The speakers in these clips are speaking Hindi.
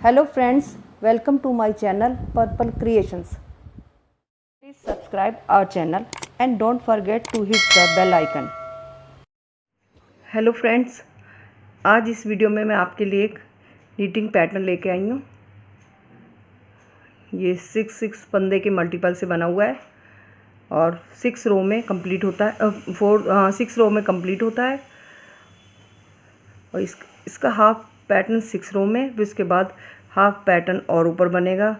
Hello friends, welcome to my channel Purple Creations. Please subscribe our channel and don't forget to hit the bell icon. Hello friends, आज इस वीडियो में मैं आपके लिए एक नीटिंग पैटर्न लेके आई हूँ। ये 6 फंदे के मल्टीपल से बना हुआ है और 6 रो में कंप्लीट होता है। 6 रो में कंप्लीट होता है और इसका हाफ पैटर्न 6 रो में, फिर उसके बाद हाफ पैटर्न और ऊपर बनेगा।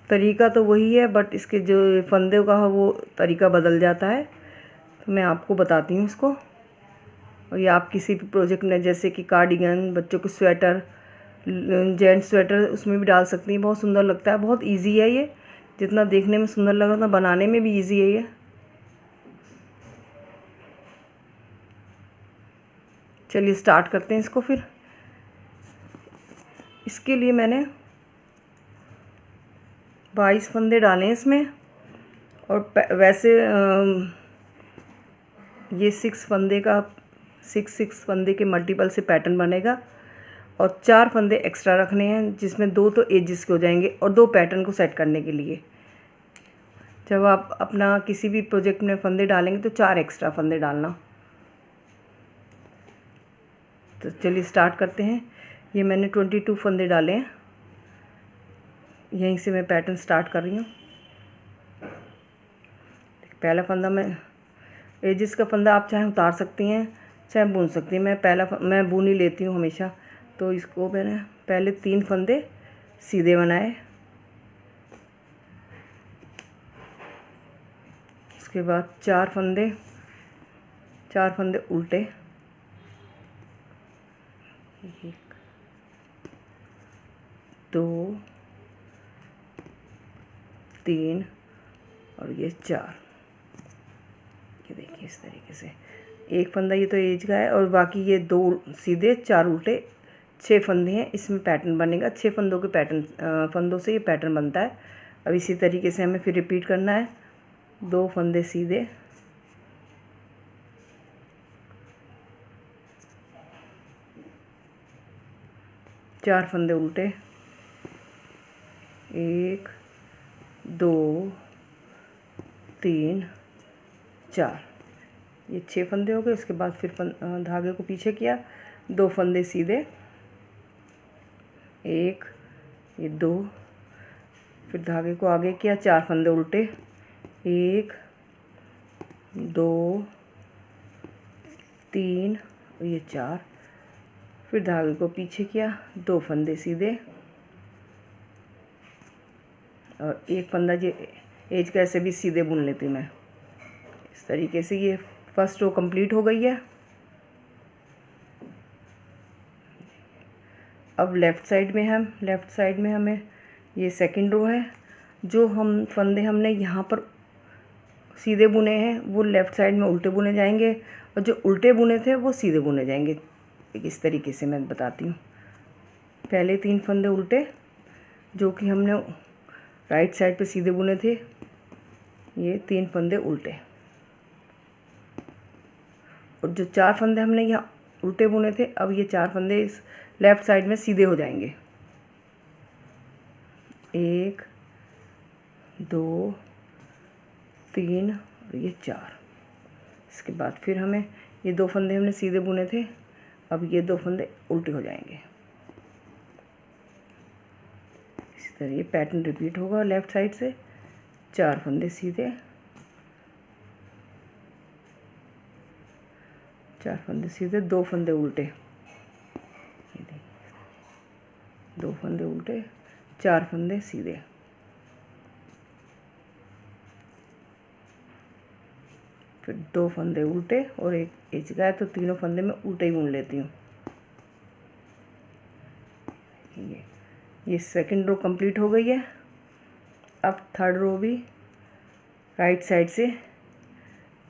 तरीका तो वही है, बट इसके जो फंदे का है वो तरीका बदल जाता है। तो मैं आपको बताती हूँ इसको। और ये आप किसी भी प्रोजेक्ट में, जैसे कि कार्डिगन, बच्चों के स्वेटर, जेंट्स स्वेटर, उसमें भी डाल सकती हैं। बहुत सुंदर लगता है, बहुत इजी है ये। जितना देखने में सुंदर लग रहा था, बनाने में भी इजी है ये। चलिए स्टार्ट करते हैं इसको। फिर इसके लिए मैंने 22 फंदे डाले हैं इसमें। और वैसे ये 6 फंदे का 6 फंदे के मल्टीपल से पैटर्न बनेगा और 4 फंदे एक्स्ट्रा रखने हैं, जिसमें 2 तो एजेस के हो जाएंगे और 2 पैटर्न को सेट करने के लिए। जब आप अपना किसी भी प्रोजेक्ट में फंदे डालेंगे तो 4 एक्स्ट्रा फंदे डालना। तो चलिए स्टार्ट करते हैं। ये मैंने 22 फंदे डाले हैं। यहीं से मैं पैटर्न स्टार्ट कर रही हूँ। पहला फंदा एजिस का फंदा आप चाहे उतार सकती हैं, चाहे बुन सकती हैं। मैं बुन ही लेती हूँ हमेशा। तो इसको मैंने पहले 3 फंदे सीधे बनाए, उसके बाद 4 फंदे उल्टे, 1 2 3 और ये 4। ये देखिए इस तरीके से एक फंदा ये तो एज का है और बाकी ये 2 सीधे 4 उल्टे, 6 फंदे हैं। इसमें पैटर्न बनेगा। 6 फंदों के फंदों से ये पैटर्न बनता है। अब इसी तरीके से हमें फिर रिपीट करना है। 2 फंदे सीधे, 4 फंदे उल्टे, 1 2 3 4। ये 6 फंदे हो गए। उसके बाद फिर धागे को पीछे किया, 2 फंदे सीधे, 1 ये 2, फिर धागे को आगे किया, 4 फंदे उल्टे, 1 2 3 और ये 4, फिर धागे को पीछे किया, 2 फंदे सीधे और 1 फंदा जो एज का ऐसे भी सीधे बुन लेती हूँ मैं। इस तरीके से ये फर्स्ट रो कंप्लीट हो गई है। अब लेफ़्ट साइड में हमें ये सेकंड रो है। जो हम फंदे हमने यहाँ पर सीधे बुने हैं वो लेफ़्ट साइड में उल्टे बुने जाएंगे और जो उल्टे बुने थे वो सीधे बुने जाएंगे। इस तरीके से मैं बताती हूँ। पहले 3 फंदे उल्टे जो कि हमने राइट साइड पे सीधे बुने थे, ये 3 फंदे उल्टे, और जो 4 फंदे हमने यहाँ उल्टे बुने थे, अब ये 4 फंदे इस लेफ़्ट साइड में सीधे हो जाएंगे। 1 2 3 और ये 4। इसके बाद फिर हमें ये 2 फंदे हमने सीधे बुने थे, अब ये 2 फंदे उल्टे हो जाएंगे। इसी तरह ये पैटर्न रिपीट होगा। लेफ़्ट साइड से 4 फंदे सीधे, 4 फंदे सीधे, 2 फंदे उल्टे, 2 फंदे उल्टे, 4 फंदे सीधे, फिर 2 फंदे उल्टे और एक एज का है तो तीनों फंदे में उल्टे ही बुन लेती हूँ। ये सेकंड रो कंप्लीट हो गई है। अब थर्ड रो भी राइट साइड से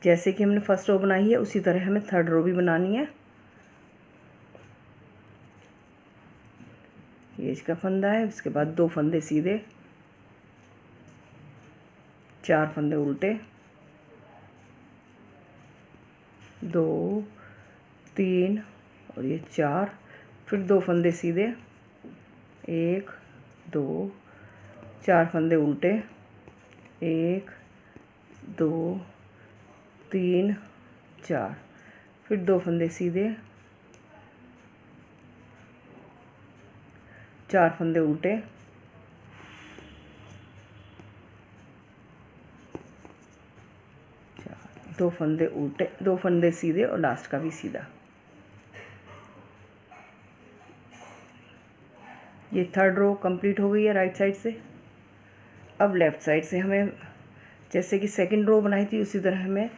जैसे कि हमने फर्स्ट रो बनाई है उसी तरह हमें थर्ड रो भी बनानी है। ये इसका फंदा है, उसके बाद 2 फंदे सीधे, 4 फंदे उल्टे, 2 3 और ये 4, फिर 2 फंदे सीधे, 1 2 4 फंदे उल्टे, 1 2 3 4, फिर 2 फंदे सीधे, 4 फंदे उल्टे, 2 फंदे उल्टे, 2 फंदे सीधे और लास्ट का भी सीधा। ये थर्ड रो कंप्लीट हो गई है राइट साइड से। अब लेफ़्ट साइड से हमें जैसे कि सेकंड रो बनाई थी उसी तरह हमें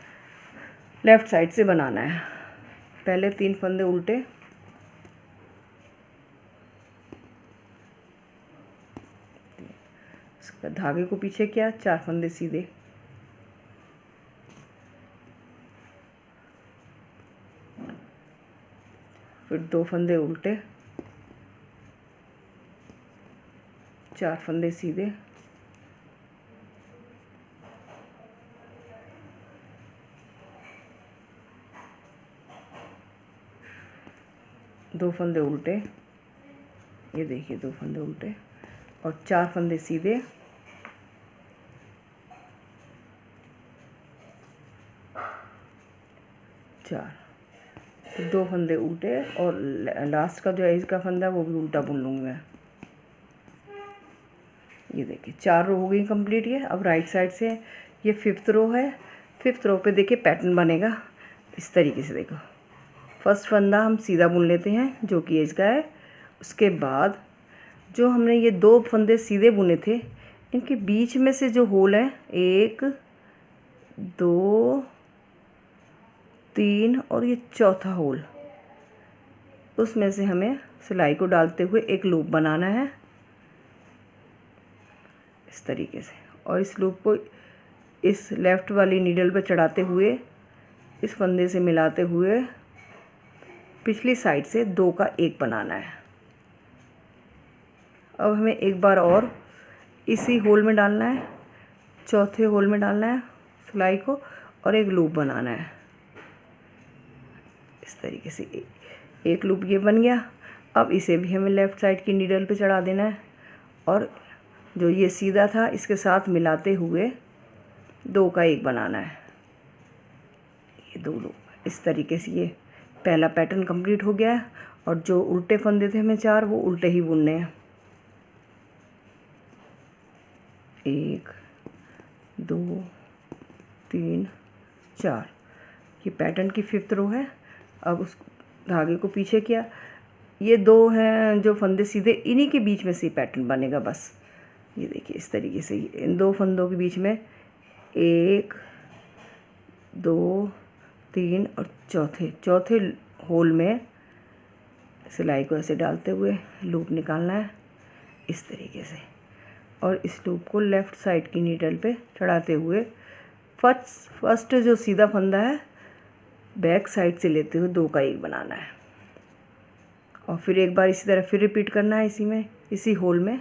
लेफ़्ट साइड से बनाना है। पहले 3 फंदे उल्टे, धागे को पीछे किया, 4 फंदे सीधे, फिर 2 फंदे उल्टे, 4 फंदे सीधे, दो फंदे उल्टे, ये देखिए 2 फंदे उल्टे और 4 फंदे सीधे, चार, 2 फंदे उल्टे और लास्ट का जो है इसका फंदा वो भी उल्टा बुन लूँगी मैं। ये देखिए 4 रो हो गई कंप्लीट। ये अब राइट साइड से ये 5th रो है। 5th रो पे देखिए पैटर्न बनेगा इस तरीके से। देखो फर्स्ट फंदा हम सीधा बुन लेते हैं जो कि इसका है। उसके बाद जो हमने ये 2 फंदे सीधे बुने थे इनके बीच में से जो होल है 1 2 3 और ये चौथा होल, उसमें से हमें सिलाई को डालते हुए एक लूप बनाना है इस तरीके से। और इस लूप को इस लेफ़्ट वाली नीडल पे चढ़ाते हुए इस फंदे से मिलाते हुए पिछली साइड से 2 का 1 बनाना है। अब हमें एक बार और इसी होल में डालना है, चौथे होल में डालना है सिलाई को और एक लूप बनाना है इस तरीके से। एक लूप ये बन गया। अब इसे भी हमें लेफ़्ट साइड की नीडल पे चढ़ा देना है और जो ये सीधा था इसके साथ मिलाते हुए 2 का 1 बनाना है। ये 2 लूप इस तरीके से ये पहला पैटर्न कंप्लीट हो गया है। और जो उल्टे फंदे थे हमें 4 वो उल्टे ही बुनने हैं। 1 2 3 4, ये पैटर्न की 5th रो है। अब उस धागे को पीछे किया, ये 2 हैं जो फंदे सीधे, इन्हीं के बीच में से पैटर्न बनेगा बस। ये देखिए इस तरीके से इन 2 फंदों के बीच में 1 2 3 और चौथे होल में सिलाई को ऐसे डालते हुए लूप निकालना है इस तरीके से। और इस लूप को लेफ़्ट साइड की नीडल पे चढ़ाते हुए फर्स्ट जो सीधा फंदा है बैक साइड से लेते हुए 2 का 1 बनाना है। और फिर एक बार इसी तरह फिर रिपीट करना है इसी होल में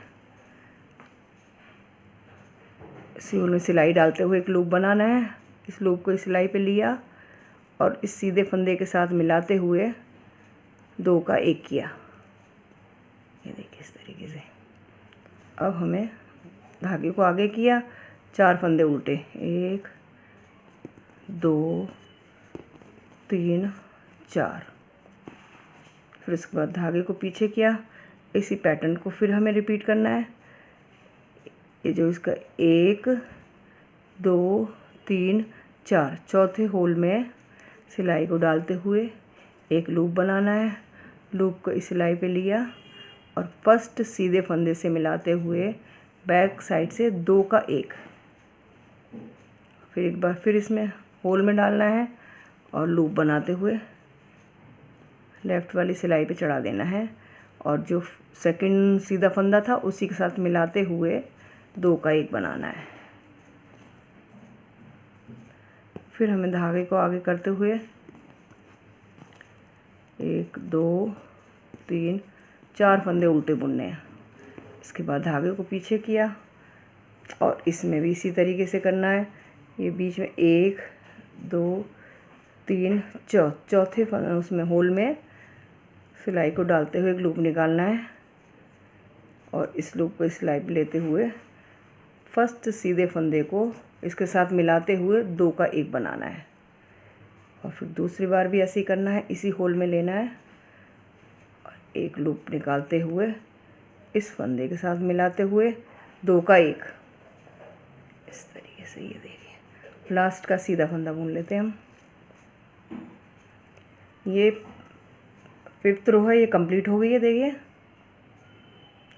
सिलाई डालते हुए एक लूप बनाना है। इस लूप को इस सिलाई पे लिया और इस सीधे फंदे के साथ मिलाते हुए 2 का 1 किया। ये देखिए इस तरीके से। अब हमें धागे को आगे किया, 4 फंदे उल्टे, 1 2 3 4, फिर इसके बाद धागे को पीछे किया। इसी पैटर्न को फिर हमें रिपीट करना है। ये जो इसका 1 2 3 4 चौथे होल में सिलाई को डालते हुए एक लूप बनाना है। लूप को इस सिलाई पे लिया और फर्स्ट सीधे फंदे से मिलाते हुए बैक साइड से 2 का 1, फिर एक बार फिर इसमें होल में डालना है और लूप बनाते हुए लेफ़्ट वाली सिलाई पे चढ़ा देना है। और जो सेकंड सीधा फंदा था उसी के साथ मिलाते हुए 2 का 1 बनाना है। फिर हमें धागे को आगे करते हुए 1 2 3 4 फंदे उल्टे बुनने हैं। इसके बाद धागे को पीछे किया और इसमें भी इसी तरीके से करना है। ये बीच में 1 2 3 चौथे उसमें होल में सिलाई को डालते हुए एक लूप निकालना है और इस लूप को सिलाई पे लेते हुए फर्स्ट सीधे फंदे को इसके साथ मिलाते हुए 2 का 1 बनाना है, और फिर दूसरी बार भी ऐसे ही करना है, इसी होल में लेना है और एक लूप निकालते हुए इस फंदे के साथ मिलाते हुए 2 का 1 इस तरीके से। ये देखिए लास्ट का सीधा फंदा बुन लेते हैं हम। ये 5th रो है, ये कंप्लीट हो गई है देखिए।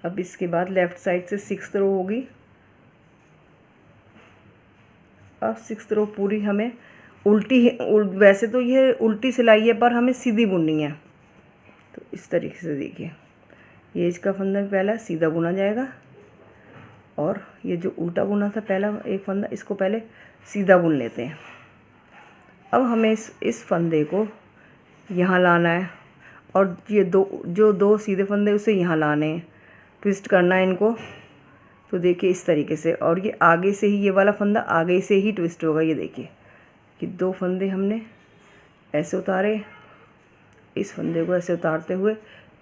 अब इसके बाद लेफ़्ट साइड से 6th रो होगी। अब 6th रो पूरी हमें उल्टी वैसे तो ये उल्टी सिलाई है पर हमें सीधी बुननी है, तो इस तरीके से देखिए ये इसका फंदा पहला सीधा बुना जाएगा और ये जो उल्टा बुना था पहला एक फंदा, इसको पहले सीधा बुन लेते हैं। अब हमें इस फंदे को यहाँ लाना है और ये दो सीधे फंदे उसे यहाँ लाने हैं, ट्विस्ट करना है इनको। तो देखिए इस तरीके से, और ये आगे से ही, ये वाला फंदा आगे से ही ट्विस्ट होगा। ये देखिए कि 2 फंदे हमने ऐसे उतारे, इस फंदे को ऐसे उतारते हुए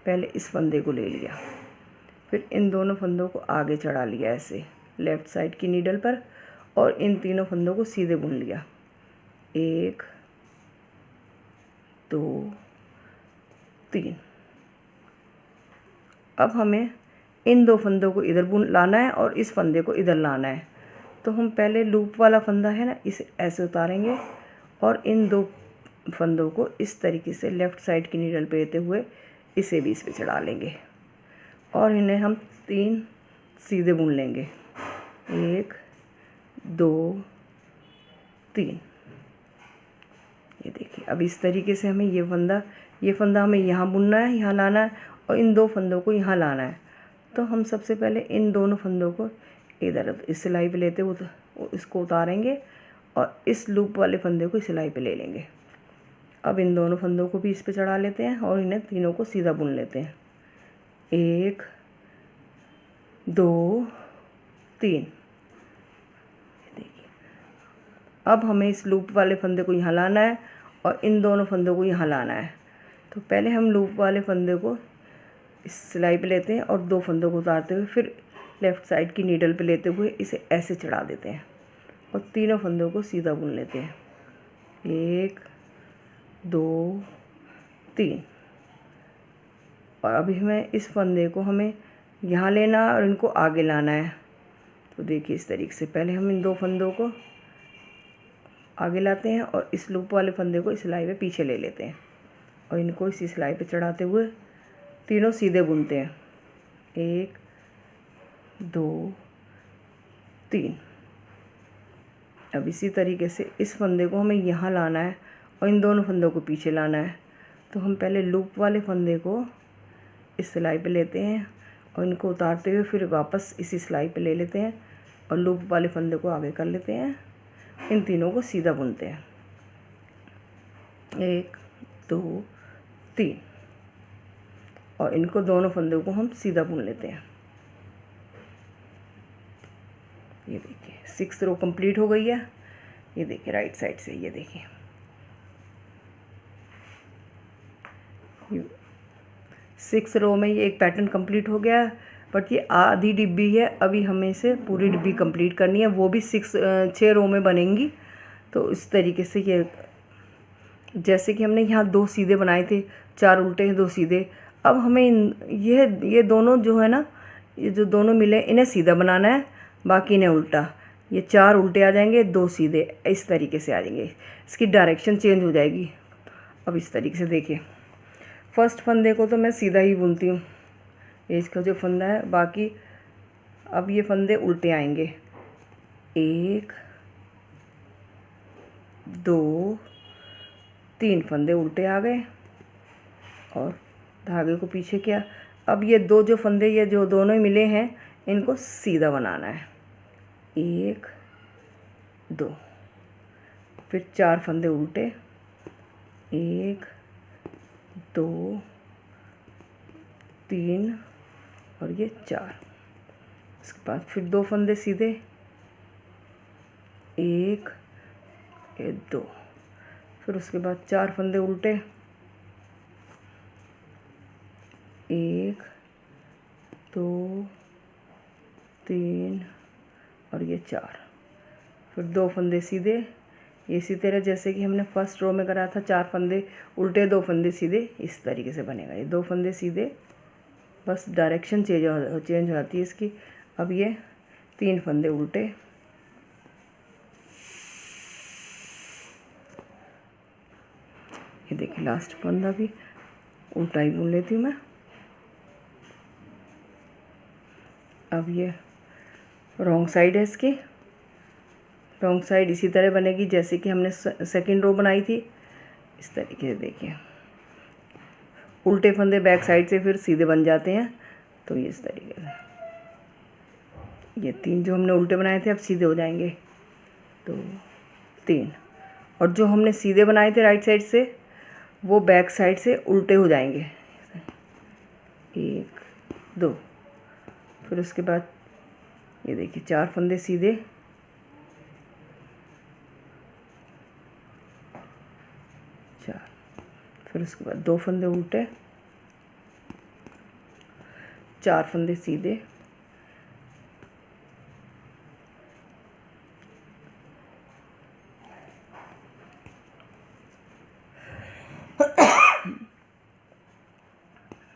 पहले इस फंदे को ले लिया, फिर इन दोनों फंदों को आगे चढ़ा लिया ऐसे लेफ़्ट साइड की नीडल पर, और इन तीनों फंदों को सीधे बुन लिया। 1 2 3। अब हमें इन 2 फंदों को इधर बुन लाना है और इस फंदे को इधर लाना है। तो हम पहले लूप वाला फंदा है ना, इसे ऐसे उतारेंगे और इन 2 फंदों को इस तरीके से लेफ़्ट साइड की नीडल पे लेते हुए इसे भी इस पे चढ़ा लेंगे और इन्हें हम 3 सीधे बुन लेंगे। 1 2 3। ये देखिए अब इस तरीके से हमें ये फंदा हमें यहाँ बुनना है, यहाँ लाना है, और इन 2 फंदों को यहाँ लाना है। तो हम सबसे पहले इन दोनों फंदों को इधर इस सिलाई पे लेते हुए इसको उतारेंगे और इस लूप वाले फंदे को सिलाई पे ले लेंगे। अब इन दोनों फंदों को भी इस पे चढ़ा लेते हैं और इन्हें तीनों को सीधा बुन लेते हैं। 1 2 3। देखिए अब हमें इस लूप वाले फंदे को यहाँ लाना है और इन दोनों फंदों को यहाँ लाना है। तो पहले हम लूप वाले फंदे को इस सिलाई पे लेते हैं और 2 फंदों को उतारते हुए फिर लेफ़्ट साइड की नीडल पे लेते हुए इसे ऐसे चढ़ा देते हैं और तीनों फंदों को सीधा बुन लेते हैं। 1 2 3। और अभी हमें इस फंदे को हमें यहाँ लेना और इनको आगे लाना है। तो देखिए इस तरीके से पहले हम इन 2 फंदों को आगे लाते हैं और इस लूप वाले फंदे को इस सिलाई पे पीछे ले लेते हैं और इनको इसी सिलाई पे चढ़ाते हुए तीनों सीधे बुनते हैं। 1 2 3। अब इसी तरीके से इस फंदे को हमें यहाँ लाना है और इन दोनों फंदों को पीछे लाना है। तो हम पहले लूप वाले फंदे को इस सिलाई पे लेते हैं और इनको उतारते हुए फिर वापस इसी सिलाई पे ले लेते हैं और लूप वाले फंदे को आगे कर लेते हैं, इन तीनों को सीधा बुनते हैं। 1 2 3। और इनको दोनों फंदों को हम सीधा बुन लेते हैं। ये देखिए 6th रो कंप्लीट हो गई है। ये देखिए राइट साइड से, ये देखिए 6th रो में ये एक पैटर्न कंप्लीट हो गया, बट ये आधी डिब्बी है, अभी हमें इसे पूरी डिब्बी कंप्लीट करनी है, वो भी 6 रो में बनेंगी। तो इस तरीके से ये जैसे कि हमने यहाँ 2 सीधे बनाए थे, 4 उल्टे हैं 2 सीधे, अब हमें ये दोनों जो है ना, ये जो दोनों मिले इन्हें सीधा बनाना है, बाकी इन्हें उल्टा। ये 4 उल्टे आ जाएंगे, 2 सीधे, इस तरीके से आ जाएंगे, इसकी डायरेक्शन चेंज हो जाएगी। अब इस तरीके से देखिए फर्स्ट फंदे को तो मैं सीधा ही बुनती हूँ, इसका जो फंदा है, बाकी अब ये फंदे उल्टे आएंगे। 1 2 3 फंदे उल्टे आ गए और धागे को पीछे किया। अब ये 2 जो फंदे, ये जो दोनों ही मिले हैं, इनको सीधा बनाना है। 1 2, फिर 4 फंदे उल्टे, 1 2 3 और ये 4। इसके बाद फिर 2 फंदे सीधे, 1 2, फिर उसके बाद 4 फंदे उल्टे, 1 2 3 और ये 4। फिर 2 फंदे सीधे, ये इसी तरह जैसे कि हमने फर्स्ट रो में करा था, 4 फंदे उल्टे 2 फंदे सीधे, इस तरीके से बनेगा। ये 2 फंदे सीधे, बस डायरेक्शन चेंज हो जाती है इसकी। अब ये 3 फंदे उल्टे, ये देखिए लास्ट फंदा भी उल्टा ही बुन लेती हूँ मैं। अब ये रॉन्ग साइड है इसकी, रॉन्ग साइड इसी तरह बनेगी जैसे कि हमने सेकंड रो बनाई थी, इस तरीके से देखिए। उल्टे फंदे बैक साइड से फिर सीधे बन जाते हैं, तो ये इस तरीके से ये 3 जो हमने उल्टे बनाए थे अब सीधे हो जाएंगे, 2 3। और जो हमने सीधे बनाए थे राइट साइड से वो बैक साइड से उल्टे हो जाएंगे, 1 2। फिर उसके बाद ये देखिए 4 फंदे सीधे, 4। फिर उसके बाद 2 फंदे उल्टे, 4 फंदे सीधे,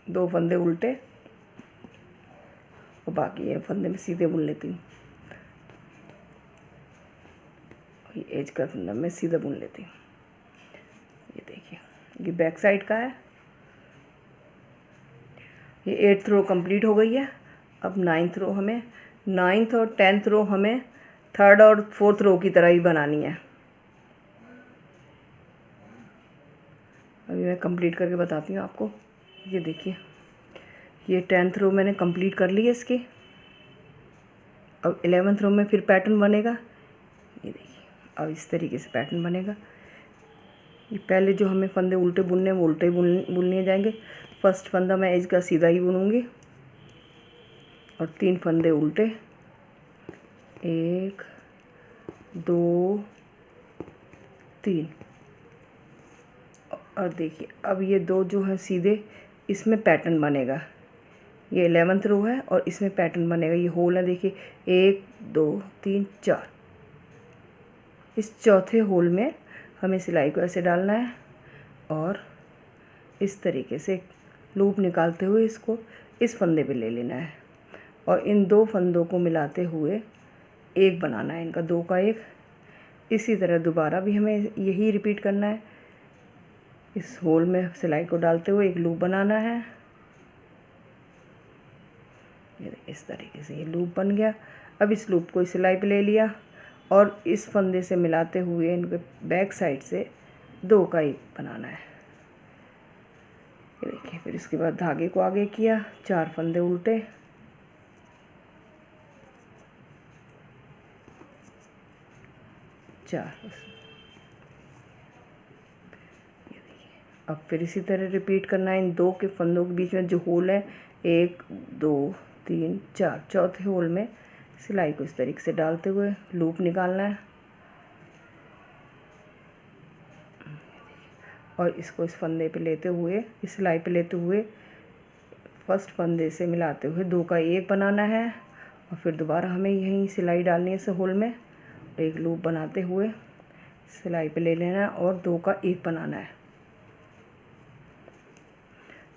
2 फंदे उल्टे, और बाकी ये फंदे में सीधे बुन लेती हूँ। ये एज का फंदा मैं सीधा बुन लेती हूँ। ये देखिए ये बैक साइड का है। ये 8th रो कंप्लीट हो गई है। अब 9th रो हमें, 9th और 10th रो हमें 3rd और 4th रो की तरह ही बनानी है। अभी मैं कंप्लीट करके बताती हूँ आपको। ये देखिए ये 10th रो मैंने कंप्लीट कर ली है इसकी। अब 11th रो में फिर पैटर्न बनेगा। ये देखिए अब इस तरीके से पैटर्न बनेगा। ये पहले जो हमें फंदे उल्टे बुनने हैं वो उल्टे बुनने जाएंगे। फर्स्ट फंदा मैं एज का सीधा ही बुनूंगी और 3 फंदे उल्टे, 1 2 3। और देखिए अब ये 2 जो है सीधे, इसमें पैटर्न बनेगा। ये 11th रो है और इसमें पैटर्न बनेगा। ये होल है देखिए, 1 2 3 4। इस चौथे होल में हमें सिलाई को ऐसे डालना है और इस तरीके से लूप निकालते हुए इसको इस फंदे पे ले लेना है और इन 2 फंदों को मिलाते हुए एक बनाना है, इनका 2 का 1। इसी तरह दोबारा भी हमें यही रिपीट करना है। इस होल में सिलाई को डालते हुए एक लूप बनाना है। ये इस तरीके से ये लूप बन गया। अब इस लूप को सिलाई पे ले लिया और इस फंदे से मिलाते हुए इनके बैक साइड से 2 का 1 बनाना है। ये देखिए फिर इसके बाद धागे को आगे किया, 4 फंदे उल्टे, 4। ये देखिए अब फिर इसी तरह रिपीट करना है। इन 2 के फंदों के बीच में जो होल है, 1 2 3 4, चौथे होल में सिलाई को इस तरीके से डालते हुए लूप निकालना है और इसको इस फंदे पे लेते हुए, इस सिलाई पे लेते हुए फर्स्ट फंदे से मिलाते हुए 2 का 1 बनाना है और फिर दोबारा हमें यहीं सिलाई डालनी है इस होल में। एक लूप बनाते हुए सिलाई पे ले लेना है और 2 का 1 बनाना है।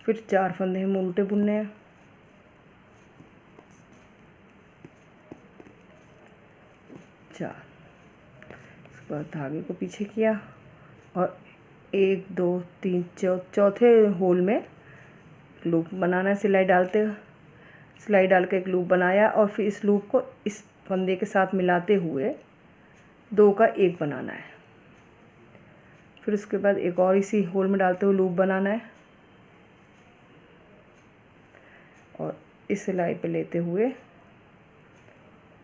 फिर 4 फंदे हम उल्टे बुनने हैं, 4। उसके बाद धागे को पीछे किया और 1 2 3 चौथे होल में लूप बनाना है। सिलाई डाल के एक लूप बनाया और फिर इस लूप को इस फंदे के साथ मिलाते हुए 2 का 1 बनाना है। फिर उसके बाद एक और इसी होल में डालते हुए लूप बनाना है और इस सिलाई पे लेते हुए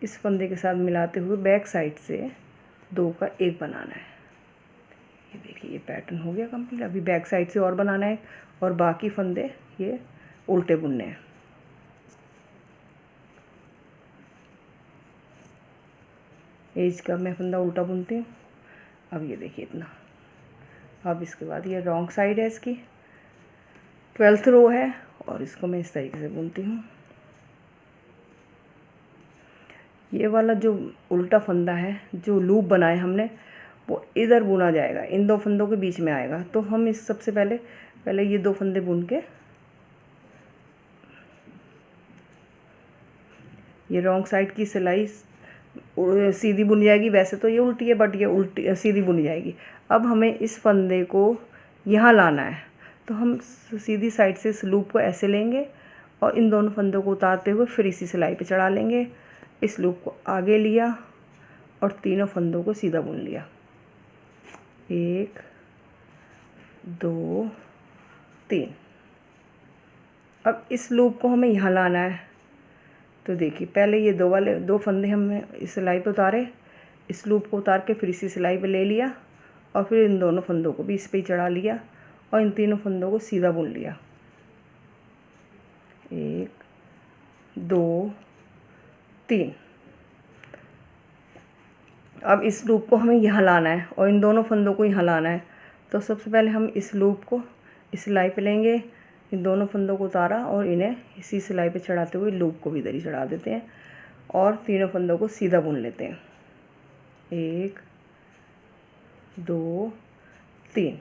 इस फंदे के साथ मिलाते हुए बैक साइड से 2 का 1 बनाना है। ये देखिए ये पैटर्न हो गया कंप्लीट। अभी बैक साइड से और बनाना है और बाकी फंदे ये उल्टे बुनने हैं। एज का मैं फंदा उल्टा बुनती हूँ। अब ये देखिए इतना। अब इसके बाद ये रॉन्ग साइड है इसकी, 12th रो है और इसको मैं इस तरीके से बुनती हूँ। ये वाला जो उल्टा फंदा है, जो लूप बनाए हमने, वो इधर बुना जाएगा, इन दो फंदों के बीच में आएगा। तो हम इस सबसे पहले ये 2 फंदे बुन के, ये रॉन्ग साइड की सिलाई सीधी बुनी जाएगी। वैसे तो ये उल्टी है, बट ये उल्टी सीधी बुनी जाएगी। अब हमें इस फंदे को यहाँ लाना है, तो हम सीधी साइड से इस लूप को ऐसे लेंगे और इन दोनों फंदों को उतारते हुए फिर इसी सिलाई पे चढ़ा लेंगे। इस लूप को आगे लिया और तीनों फंदों को सीधा बुन लिया। 1 2 3। अब इस लूप को हमें यहाँ लाना है। तो देखिए, पहले ये 2 फंदे हमने इस सिलाई पे उतारे, इस लूप को उतार के फिर इसी सिलाई पे ले लिया और फिर इन दोनों फंदों को भी इस पे ही चढ़ा लिया और इन तीनों फंदों को सीधा बुन लिया। 1 2 3। अब इस लूप को हमें यहाँ लाना है और इन दोनों फंदों को यहाँ लाना है। तो सबसे पहले हम इस लूप को इस सिलाई पे लेंगे, इन दोनों फंदों को उतारा और इन्हें इसी सिलाई पे चढ़ाते हुए लूप को भी इधर ही चढ़ा देते हैं और तीनों फंदों को सीधा बुन लेते हैं। 1 2 3।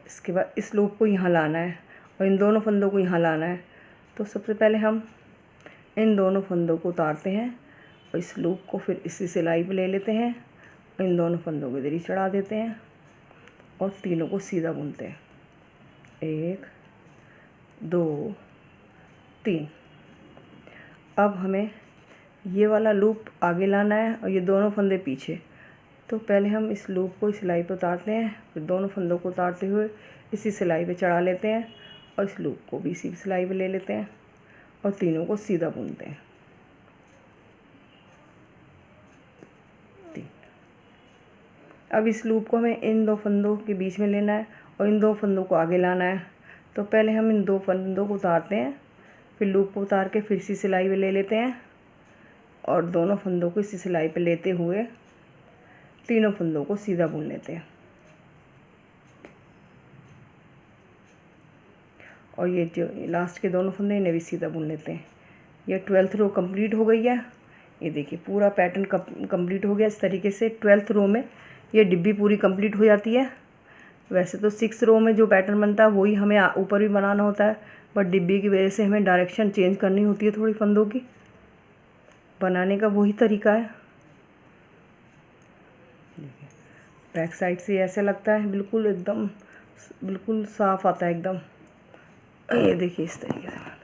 इसके बाद इस लूप को यहाँ लाना है और इन दोनों फंदों को यहाँ लाना है। तो सबसे पहले हम इन दोनों फंदों को उतारते हैं और इस लूप को फिर इसी सिलाई पे ले लेते हैं और इन दोनों फंदों को इधर ही चढ़ा देते हैं और तीनों को सीधा बुनते हैं। 1 2 3। अब हमें ये वाला लूप आगे लाना है और ये दोनों फंदे पीछे। तो पहले हम इस लूप को इस सिलाई पे उतारते हैं, फिर दोनों फंदों को उतारते हुए इसी सिलाई पे चढ़ा लेते हैं और इस लूप को भी इसी सिलाई पे ले लेते हैं और तीनों को सीधा बुनते हैं। 3। अब इस लूप को हमें इन 2 फंदों के बीच में लेना है और इन 2 फंदों को आगे लाना है। तो पहले हम इन 2 फंदों को उतारते हैं, फिर लूप को उतार के फिर इसी सिलाई पे ले लेते हैं और दोनों फंदों को इसी सिलाई पे लेते हुए तीनों फंदों को सीधा बुन लेते हैं। और ये जो लास्ट के दोनों फंदे इन्हें भी सीधा बुन लेते हैं। ये 12th रो कंप्लीट हो गई है। ये देखिए, पूरा पैटर्न कंप्लीट हो गया। इस तरीके से 12th रो में ये डिब्बी पूरी कंप्लीट हो जाती है। वैसे तो 6 रो में जो पैटर्न बनता है वही हमें ऊपर भी बनाना होता है, बट डिब्बी की वजह से हमें डायरेक्शन चेंज करनी होती है थोड़ी फंदों की। बनाने का वही तरीका है। बैक साइड से ऐसे लगता है, बिल्कुल एकदम बिल्कुल साफ आता है एकदम। ये देखिए इस तरीके से।